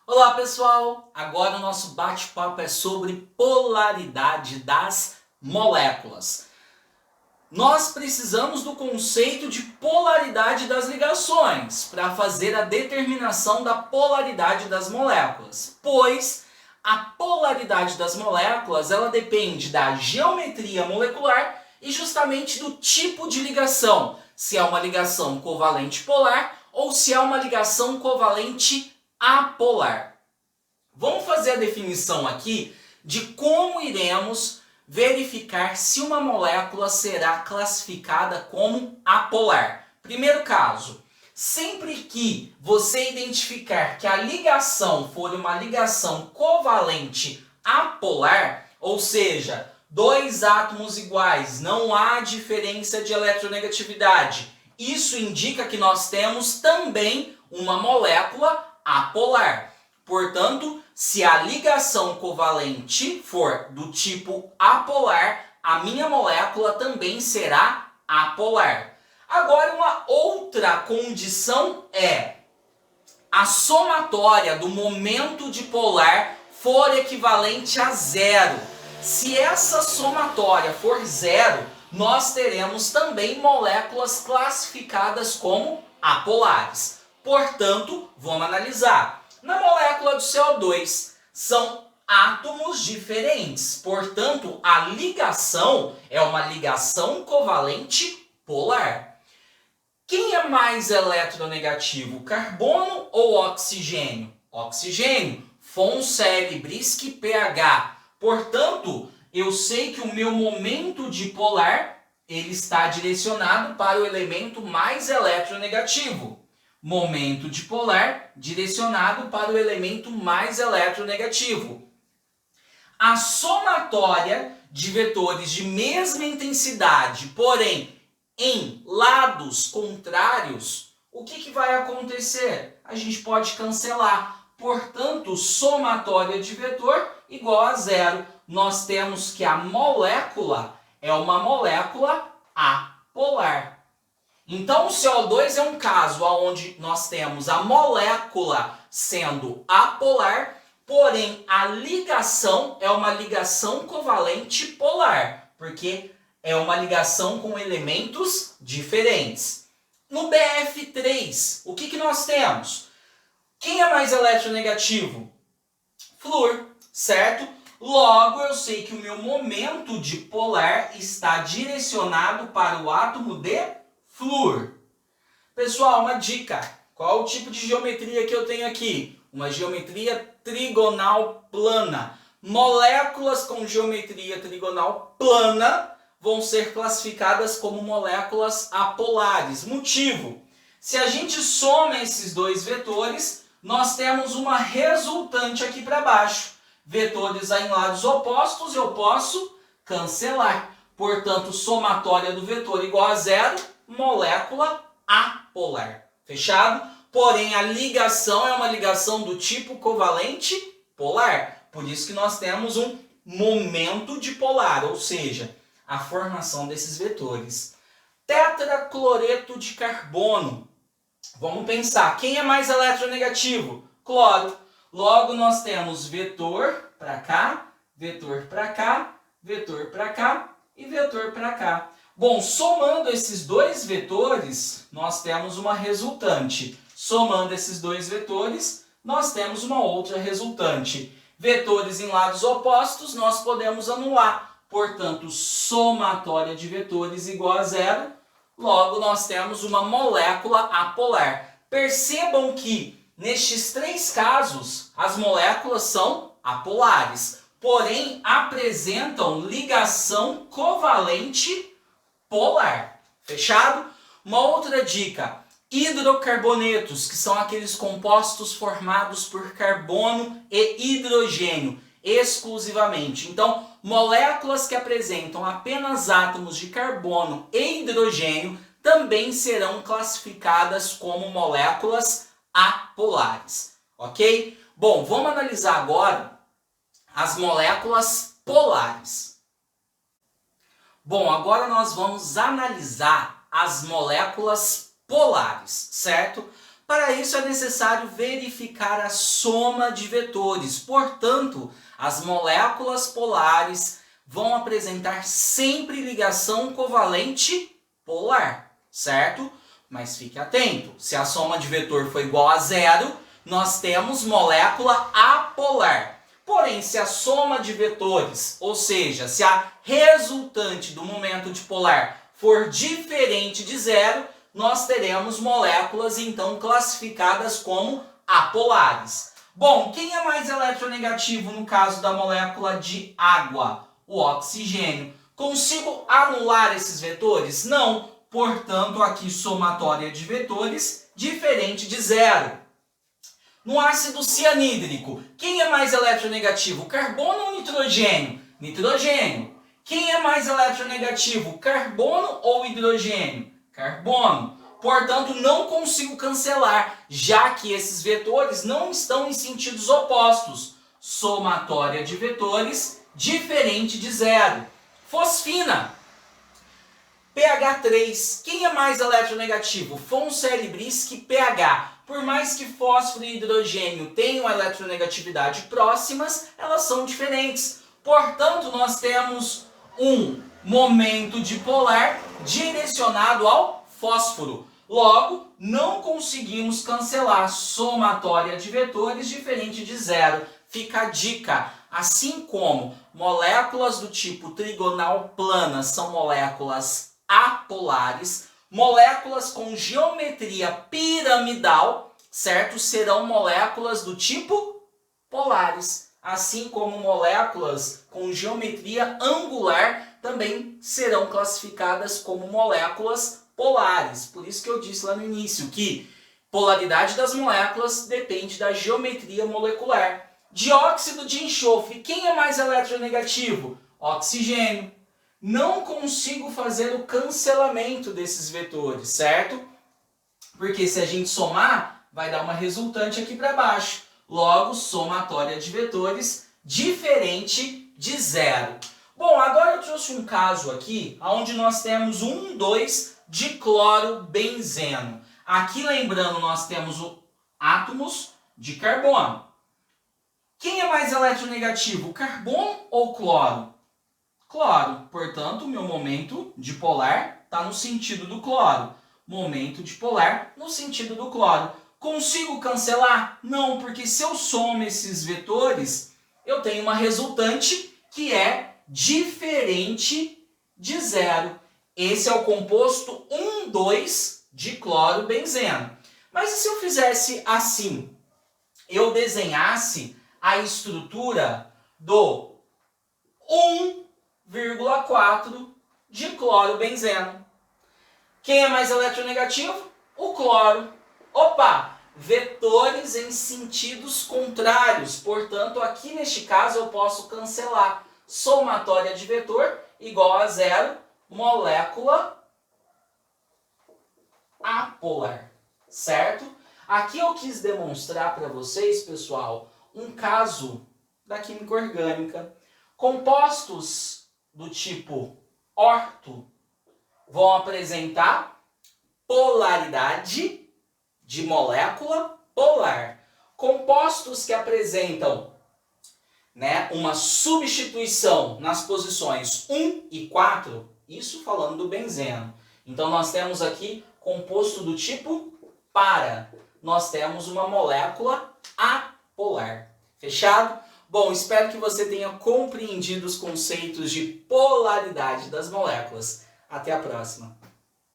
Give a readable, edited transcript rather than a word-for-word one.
Olá pessoal, agora o nosso bate-papo é sobre polaridade das moléculas. Nós precisamos do conceito de polaridade das ligações para fazer a determinação da polaridade das moléculas, pois a polaridade das moléculas ela depende da geometria molecular e justamente do tipo de ligação, se é uma ligação covalente polar ou se é uma ligação covalente apolar. Vamos fazer a definição aqui de como iremos verificar se uma molécula será classificada como apolar. Primeiro caso, sempre que você identificar que a ligação for uma ligação covalente apolar, ou seja, dois átomos iguais, não há diferença de eletronegatividade, isso indica que nós temos também uma molécula apolar. Portanto, se a ligação covalente for do tipo apolar, a minha molécula também será apolar. Agora, uma outra condição é a somatória do momento dipolar for equivalente a zero. Se essa somatória for zero, nós teremos também moléculas classificadas como apolares. Portanto, vamos analisar. Na molécula do CO2, são átomos diferentes. Portanto, a ligação é uma ligação covalente polar. Quem é mais eletronegativo, carbono ou oxigênio? Oxigênio, Fons-Cl-Brisk pH. Portanto, eu sei que o meu momento dipolar ele está direcionado para o elemento mais eletronegativo. Momento dipolar direcionado para o elemento mais eletronegativo. A somatória de vetores de mesma intensidade, porém em lados contrários, o que vai acontecer? A gente pode cancelar. Portanto, somatória de vetor igual a zero. Nós temos que a molécula é uma molécula apolar. Então, o CO2 é um caso onde nós temos a molécula sendo apolar, porém a ligação é uma ligação covalente polar, porque é uma ligação com elementos diferentes. No BF3, o que nós temos? Quem é mais eletronegativo? Flúor, certo? Logo, eu sei que o meu momento dipolar está direcionado para o átomo de flúor. Pessoal, uma dica. Qual o tipo de geometria que eu tenho aqui? Uma geometria trigonal plana. Moléculas com geometria trigonal plana vão ser classificadas como moléculas apolares. Motivo: se a gente soma esses dois vetores, nós temos uma resultante aqui para baixo. Vetores em lados opostos eu posso cancelar. Portanto, somatória do vetor igual a zero, molécula apolar. Fechado? Porém, a ligação é uma ligação do tipo covalente polar. Por isso que nós temos um momento dipolar, ou seja, a formação desses vetores. Tetracloreto de carbono. Vamos pensar, quem é mais eletronegativo? Cloro. Logo, nós temos vetor para cá, vetor para cá, vetor para cá e vetor para cá. Bom, somando esses dois vetores, nós temos uma resultante. Somando esses dois vetores, nós temos uma outra resultante. Vetores em lados opostos, nós podemos anular. Portanto, somatória de vetores igual a zero. Logo, nós temos uma molécula apolar. Percebam que, nestes três casos, as moléculas são apolares. Porém, apresentam ligação covalente polar. Fechado? Uma outra dica: hidrocarbonetos, que são aqueles compostos formados por carbono e hidrogênio exclusivamente. Então, moléculas que apresentam apenas átomos de carbono e hidrogênio também serão classificadas como moléculas apolares. Ok? Bom, vamos analisar agora as moléculas polares. Bom, agora nós vamos analisar as moléculas polares, certo? Para isso é necessário verificar a soma de vetores. Portanto, as moléculas polares vão apresentar sempre ligação covalente polar, certo? Mas fique atento, se a soma de vetor for igual a zero, nós temos molécula apolar. Porém, se a soma de vetores, ou seja, se a resultante do momento dipolar for diferente de zero, nós teremos moléculas então classificadas como apolares. Bom, quem é mais eletronegativo no caso da molécula de água? O oxigênio. Consigo anular esses vetores? Não. Portanto, aqui somatória de vetores diferente de zero. No ácido cianídrico, quem é mais eletronegativo? Carbono ou nitrogênio? Nitrogênio. Quem é mais eletronegativo? Carbono ou hidrogênio? Carbono. Portanto, não consigo cancelar, já que esses vetores não estão em sentidos opostos. Somatória de vetores diferente de zero. Fosfina. pH 3. Quem é mais eletronegativo? Fonsferibriste pH. Por mais que fósforo e hidrogênio tenham eletronegatividade próximas, elas são diferentes. Portanto, nós temos um momento dipolar direcionado ao fósforo. Logo, não conseguimos cancelar somatória de vetores diferente de zero. Fica a dica. Assim como moléculas do tipo trigonal plana são moléculas apolares, moléculas com geometria piramidal, certo? Serão moléculas do tipo polares. Assim como moléculas com geometria angular também serão classificadas como moléculas polares. Por isso que eu disse lá no início que polaridade das moléculas depende da geometria molecular. Dióxido de enxofre. Quem é mais eletronegativo? Oxigênio. Não consigo fazer o cancelamento desses vetores, certo? Porque se a gente somar, vai dar uma resultante aqui para baixo. Logo, somatória de vetores diferente de zero. Bom, agora eu trouxe um caso aqui, onde nós temos 2 de clorobenzeno. Aqui, lembrando, nós temos átomos de carbono. Quem é mais eletronegativo, carbono ou cloro? Cloro. Portanto, o meu momento dipolar está no sentido do cloro. Momento dipolar no sentido do cloro. Consigo cancelar? Não, porque se eu somo esses vetores, eu tenho uma resultante que é diferente de zero. Esse é o composto 1,2 de clorobenzeno. Mas e se eu fizesse assim? Eu desenhasse a estrutura do 1,4 de clorobenzeno. Quem é mais eletronegativo? O cloro. Opa! Vetores em sentidos contrários. Portanto, aqui neste caso eu posso cancelar. Somatória de vetor igual a zero, molécula apolar. Certo? Aqui eu quis demonstrar para vocês, pessoal, um caso da química orgânica. Compostos do tipo orto vão apresentar polaridade de molécula polar. Compostos que apresentam, uma substituição nas posições 1 e 4, isso falando do benzeno. Então nós temos aqui composto do tipo para. Nós temos uma molécula apolar. Fechado? Bom, espero que você tenha compreendido os conceitos de polaridade das moléculas. Até a próxima!